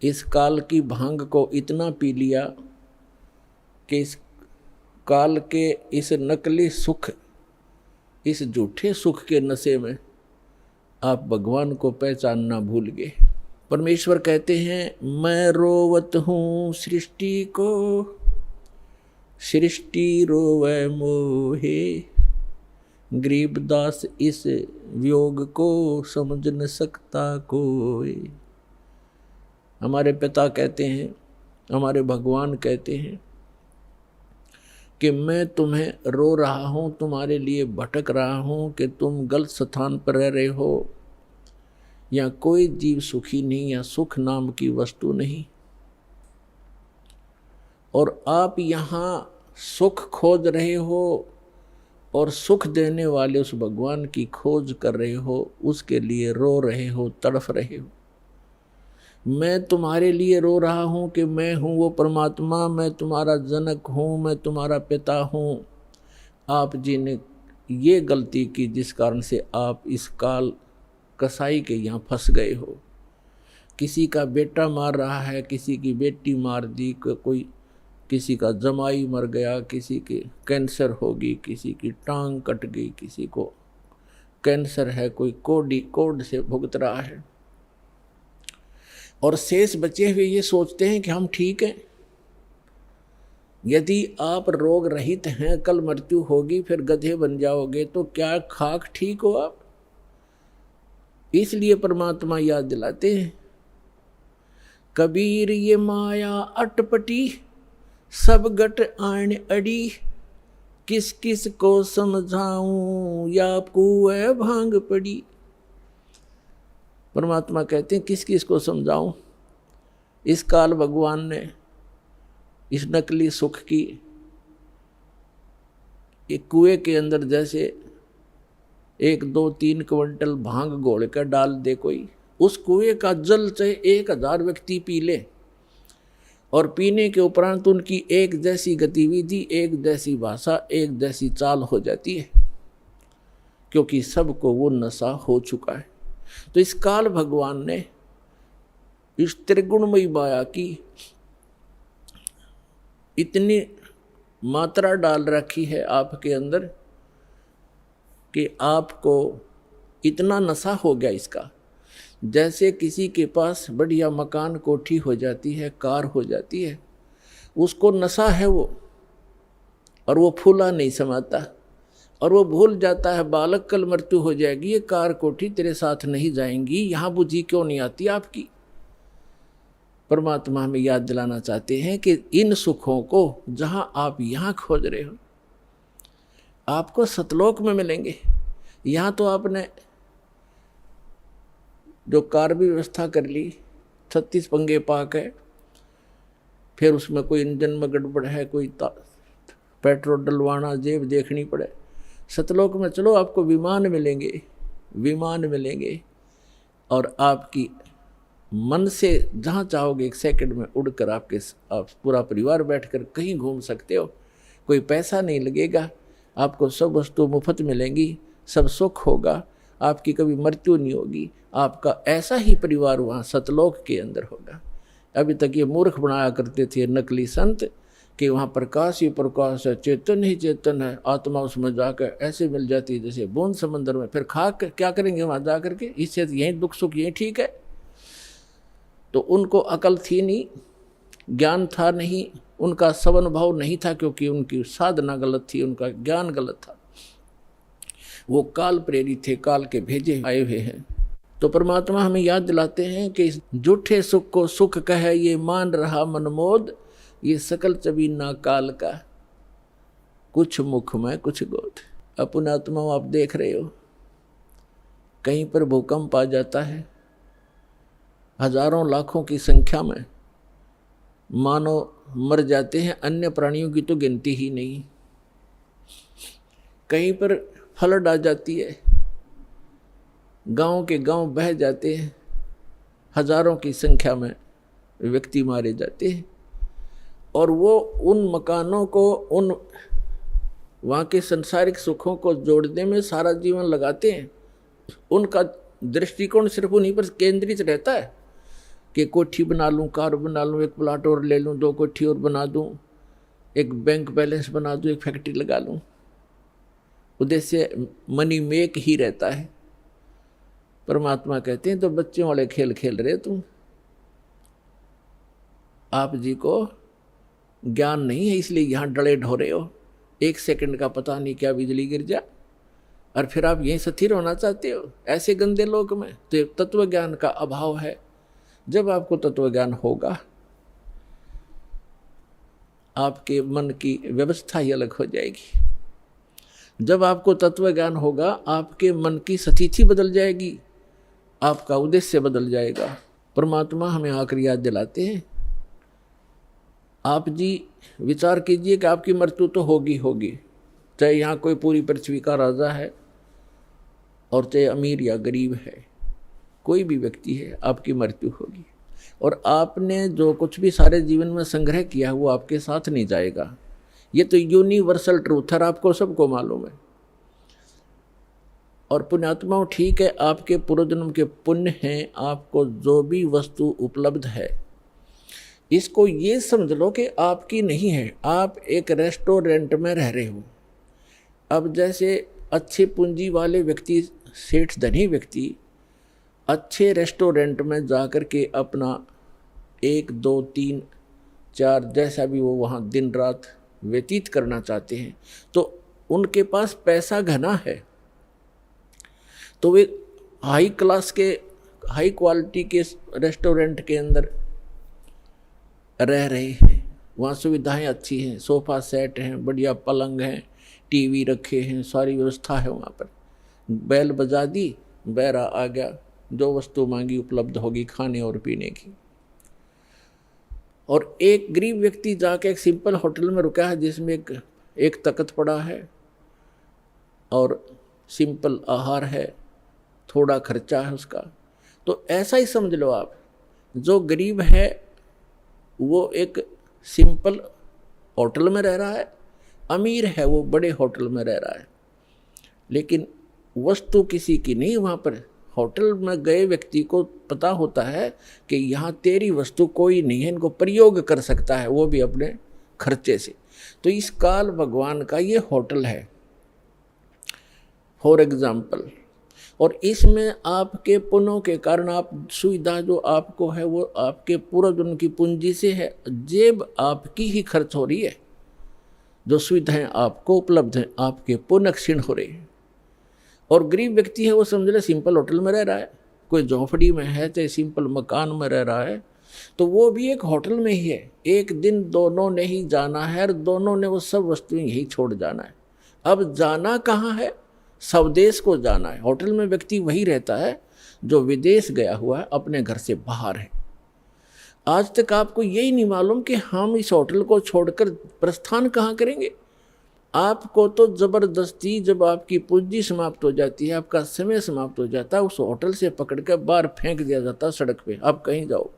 इस काल की भांग को इतना पी लिया कि इस काल के इस नकली सुख, इस झूठे सुख के नशे में आप भगवान को पहचानना भूल गए। परमेश्वर कहते हैं मैं रोवत हूँ सृष्टि को, सृष्टि रोवे मोहे, गरीबदास इस वियोग को समझ न सकता कोई। हमारे पिता कहते हैं, हमारे भगवान कहते हैं कि मैं तुम्हें रो रहा हूँ, तुम्हारे लिए भटक रहा हूँ कि तुम गलत स्थान पर रह रहे हो, या कोई जीव सुखी नहीं, या सुख नाम की वस्तु नहीं, और आप यहाँ सुख खोज रहे हो और सुख देने वाले उस भगवान की खोज कर रहे हो, उसके लिए रो रहे हो, तड़फ रहे हो। मैं तुम्हारे लिए रो रहा हूँ कि मैं हूँ वो परमात्मा, मैं तुम्हारा जनक हूँ, मैं तुम्हारा पिता हूँ। आप जी ने ये गलती की जिस कारण से आप इस काल कसाई के यहाँ फंस गए हो। किसी का बेटा मार रहा है, किसी की बेटी मार दी, कोई किसी का जमाई मर गया, किसी के कैंसर होगी, किसी की टांग कट गई, किसी को कैंसर है, कोई कोड से भुगत रहा है, और शेष बचे हुए ये सोचते हैं कि हम ठीक हैं। यदि आप रोग रहित हैं, कल मृत्यु होगी, फिर गधे बन जाओगे, तो क्या खाक ठीक हो आप? इसलिए परमात्मा याद दिलाते हैं, कबीर ये माया अटपटी, सब गट आन अड़ी, किस किस को समझाऊं, या कुएं भांग पड़ी। परमात्मा कहते हैं किस किस को समझाऊं। इस काल भगवान ने इस नकली सुख की एक कुएं के अंदर जैसे 1, 2, 3 क्विंटल भांग घोल कर डाल दे कोई, उस कुएं का जल चाहे 1000 व्यक्ति पी ले, और पीने के उपरांत उनकी एक जैसी गतिविधि, एक जैसी भाषा, एक जैसी चाल हो जाती है, क्योंकि सबको वो नशा हो चुका है। तो इस काल भगवान ने इस त्रिगुणमयी माया की इतनी मात्रा डाल रखी है आपके अंदर कि आपको इतना नशा हो गया इसका। जैसे किसी के पास बढ़िया मकान, कोठी हो जाती है, कार हो जाती है, उसको नशा है वो, और वो फूला नहीं समाता, और वो भूल जाता है बालक कल मृत्यु हो जाएगी, ये कार कोठी तेरे साथ नहीं जाएंगी, यहाँ बुद्धि क्यों नहीं आती आपकी। परमात्मा हमें याद दिलाना चाहते हैं कि इन सुखों को जहां आप यहाँ खोज रहे हो, आपको सतलोक में मिलेंगे। यहाँ तो आपने जो कार भी व्यवस्था कर ली, 36 पंगे पाक है, फिर उसमें कोई इंजन में गड़बड़ है, कोई पेट्रोल डलवाना, जेब देखनी पड़े। सतलोक में चलो, आपको विमान मिलेंगे, विमान मिलेंगे, और आपकी मन से जहाँ चाहोगे 1 सेकंड में उड़कर आप पूरा परिवार बैठकर कहीं घूम सकते हो। कोई पैसा नहीं लगेगा, आपको सब वस्तु मुफ्त मिलेंगी, सब सुख होगा, आपकी कभी मृत्यु नहीं होगी। आपका ऐसा ही परिवार वहाँ सतलोक के अंदर होगा। अभी तक ये मूर्ख बनाया करते थे नकली संत कि वहाँ प्रकाश ही प्रकाश है, चेतन ही चेतन है, आत्मा उसमें जाकर ऐसे मिल जाती है जैसे बूंद समंदर में। फिर खाक क्या करेंगे वहाँ जा करके, इससे यहीं दुख सुख यहीं ठीक है। तो उनको अकल थी नहीं, ज्ञान था नहीं, उनका सवन भाव नहीं था, क्योंकि उनकी साधना गलत थी, उनका ज्ञान गलत था। वो काल प्रेरित थे, काल के भेजे आए हुए हैं। तो परमात्मा हमें याद दिलाते हैं कि झूठे सुख को सुख कहे ये मान रहा मनमोद, ये सकल चबीना काल का, कुछ मुख में कुछ गोद। अपने आत्मा आप देख रहे हो, कहीं पर भूकंप आ जाता है, हजारों लाखों की संख्या में मानव मर जाते हैं, अन्य प्राणियों की तो गिनती ही नहीं। कहीं पर फ्लड आ जाती है, गांव के गांव बह जाते हैं, हजारों की संख्या में व्यक्ति मारे जाते हैं, और वो उन मकानों को, उन वहाँ के संसारिक सुखों को जोड़ने में सारा जीवन लगाते हैं। उनका दृष्टिकोण सिर्फ उन्हीं पर केंद्रित रहता है कि कोठी बना लूँ, कार बना लूँ, एक प्लाट और ले लूँ, 2 कोठी और बना दूँ, एक बैंक बैलेंस बना दूँ, एक फैक्ट्री लगा लूँ। उद्देश्य मनी मेक ही रहता है। परमात्मा कहते हैं तो बच्चों वाले खेल खेल रहे तुम, आप जी को ज्ञान नहीं है इसलिए यहाँ डले ढोरे हो। 1 सेकंड का पता नहीं क्या बिजली गिर जा और फिर आप यहीं स्थिर होना चाहते हो ऐसे गंदे लोक में। तो तत्व ज्ञान का अभाव है। जब आपको तत्व ज्ञान होगा आपके मन की व्यवस्था ही अलग हो जाएगी। जब आपको तत्व ज्ञान होगा आपके मन की स्थिति बदल जाएगी, आपका उद्देश्य बदल जाएगा। परमात्मा हमें आखिरी याद दिलाते हैं, आप जी विचार कीजिए कि आपकी मृत्यु तो होगी होगी, चाहे यहाँ कोई पूरी पृथ्वी का राजा है और चाहे अमीर या गरीब है, कोई भी व्यक्ति है, आपकी मृत्यु होगी। और आपने जो कुछ भी सारे जीवन में संग्रह किया वो आपके साथ नहीं जाएगा। ये तो यूनिवर्सल ट्रूथ है, आपको सबको मालूम है। और पुण्यात्माओं ठीक है, आपके पूर्वजन्म के पुण्य हैं, आपको जो भी वस्तु उपलब्ध है इसको ये समझ लो कि आपकी नहीं है। आप एक रेस्टोरेंट में रह रहे हो। अब जैसे अच्छे पूंजी वाले व्यक्ति, सेठ धनी व्यक्ति अच्छे रेस्टोरेंट में जाकर के अपना 1, 2, 3, 4 जैसा भी वो वहाँ दिन रात व्यतीत करना चाहते हैं, तो उनके पास पैसा घना है, तो वे हाई क्लास के, हाई क्वालिटी के रेस्टोरेंट के अंदर रह रहे हैं। वहाँ सुविधाएं अच्छी हैं, सोफ़ा सेट हैं, बढ़िया पलंग हैं, टीवी रखे हैं, सारी व्यवस्था है वहाँ पर। बैल बजा दी, बैरा आ गया, जो वस्तु मांगी उपलब्ध होगी खाने और पीने की। और एक गरीब व्यक्ति जाके एक सिंपल होटल में रुका है जिसमें एक तख्त पड़ा है और सिंपल आहार है, थोड़ा खर्चा है उसका। तो ऐसा ही समझ लो आप, जो गरीब है वो एक सिंपल होटल में रह रहा है, अमीर है वो बड़े होटल में रह रहा है, लेकिन वस्तु किसी की नहीं। वहाँ पर होटल में गए व्यक्ति को पता होता है कि यहाँ तेरी वस्तु कोई नहीं है, इनको प्रयोग कर सकता है, वो भी अपने खर्चे से। तो इस काल भगवान का ये होटल है फॉर एग्जाम्पल। और इसमें आपके पुण्यों के कारण आप सुविधा जो आपको है वो आपके पूर्वजन्म की पूंजी से है, जेब आपकी ही खर्च हो रही है। जो सुविधाएं आपको उपलब्ध हैं आपके पुण्य क्षीण हो रही है। और गरीब व्यक्ति है वो समझ ले सिंपल होटल में रह रहा है, कोई झोंपड़ी में है चाहे सिंपल मकान में रह रहा है, तो वो भी एक होटल में ही है। एक दिन दोनों ने ही जाना है और दोनों ने वो सब वस्तुएं यही छोड़ जाना है। अब जाना कहाँ है? स्वदेश को जाना है। होटल में व्यक्ति वही रहता है जो विदेश गया हुआ है, अपने घर से बाहर है। आज तक आपको यही नहीं मालूम कि हम इस होटल को छोड़कर प्रस्थान कहाँ करेंगे। आपको तो ज़बरदस्ती जब आपकी पूंजी समाप्त हो जाती है, आपका समय समाप्त हो जाता है, उस होटल से पकड़ कर बाहर फेंक दिया जाता है सड़क पे, आप कहीं जाओ।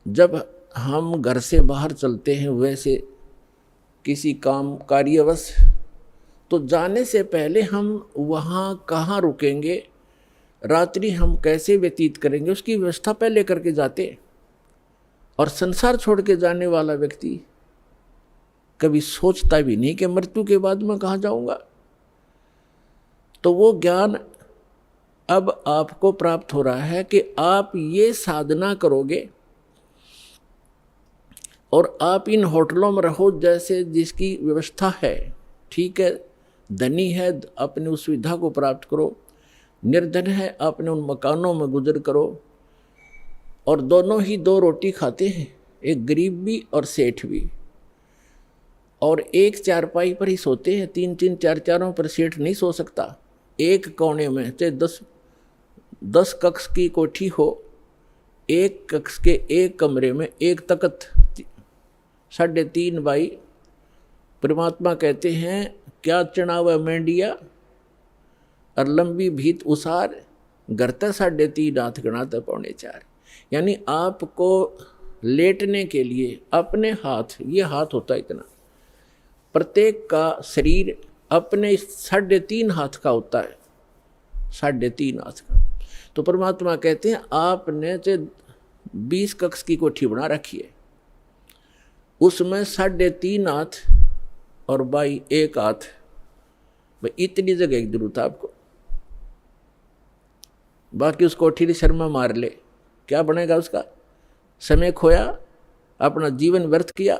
जब हम घर से बाहर चलते हैं वैसे किसी काम कार्यवश, तो जाने से पहले हम वहाँ कहाँ रुकेंगे, रात्रि हम कैसे व्यतीत करेंगे, उसकी व्यवस्था पहले करके जाते। और संसार छोड़ के जाने वाला व्यक्ति कभी सोचता भी नहीं कि मृत्यु के बाद मैं कहाँ जाऊँगा। तो वो ज्ञान अब आपको प्राप्त हो रहा है कि आप ये साधना करोगे और आप इन होटलों में रहो जैसे जिसकी व्यवस्था है, ठीक है। धनी है अपने उस सुविधा को प्राप्त करो, निर्धन है अपने उन मकानों में गुजर करो। और दोनों ही 2 रोटी खाते हैं, एक गरीब भी और सेठ भी। और एक चारपाई पर ही सोते हैं, 3-3 4-4 पर सेठ नहीं सो सकता। एक कोने में चाहे 10 कक्ष की कोठी हो, एक कक्ष के एक कमरे में एक तख्त 3.5 बाई। परमात्मा कहते हैं क्या चढ़ावा मेंढिया और लंबी भीत उसार, घरता 3.5 हाथ गणाता 4.25। यानी आपको लेटने के लिए अपने हाथ, ये हाथ होता है इतना, प्रत्येक का शरीर अपने 3.5 हाथ का होता है, 3.5 हाथ का। तो परमात्मा कहते हैं आपने तो 20 कक्ष की कोठी बना रखी है, उसमें 3.5 हाथ और बाई 1 हाथ, भाई इतनी जगह की जरूरत है आपको। बाकी उस कोठी की शर्मा मार ले, क्या बनेगा उसका? समय खोया, अपना जीवन व्यर्थ किया।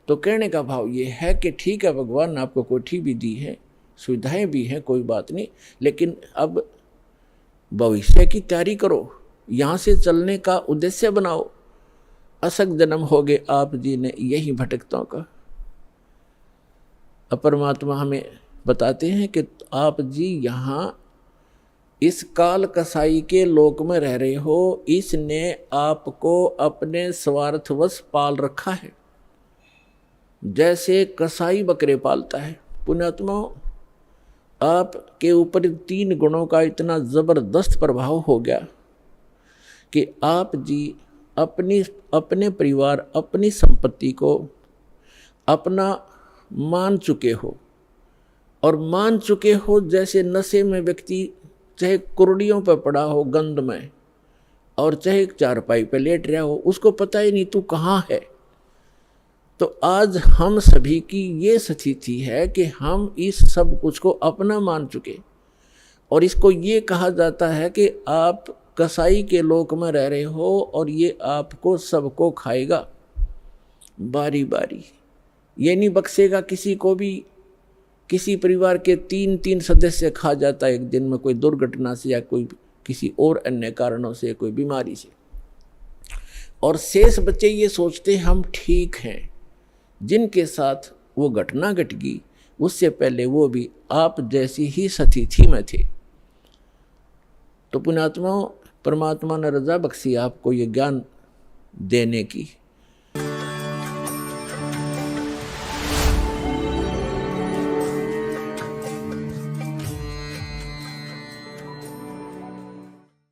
तो कहने का भाव ये है कि ठीक है, भगवान ने आपको कोठी भी दी है, सुविधाएं भी हैं, कोई बात नहीं, लेकिन अब भविष्य की तैयारी करो, यहाँ से चलने का उद्देश्य बनाओ। असक जन्म हो गए आप जी ने यही भटकतों का। अब परमात्मा हमें बताते हैं कि आप जी यहाँ इस काल कसाई के लोक में रह रहे हो, इसने आपको अपने स्वार्थवश पाल रखा है, जैसे कसाई बकरे पालता है। पुण्यात्मा, आपके ऊपर 3 गुणों का इतना जबरदस्त प्रभाव हो गया कि आप जी अपने परिवार, अपनी संपत्ति को अपना मान चुके हो, और मान चुके हो जैसे नशे में व्यक्ति चाहे कुर्डियों पर पड़ा हो गंद में, और चाहे चारपाई पे लेट रहा हो, उसको पता ही नहीं तू कहाँ है। तो आज हम सभी की ये स्थिति है कि हम इस सब कुछ को अपना मान चुके, और इसको ये कहा जाता है कि आप कसाई के लोक में रह रहे हो और ये आपको सबको खाएगा बारी बारी, ये नहीं बख्शेगा किसी को भी। किसी परिवार के 3 सदस्य खा जाता है एक दिन में, कोई दुर्घटना से या कोई किसी और अन्य कारणों से, कोई बीमारी से, और शेष बच्चे ये सोचते हम ठीक हैं। जिनके साथ वो घटना घट गई उससे पहले वो भी आप जैसी ही स्थिति में थे। तो पुण्यात्माओं, परमात्मा ने रजा बख्शी आपको ये ज्ञान देने की।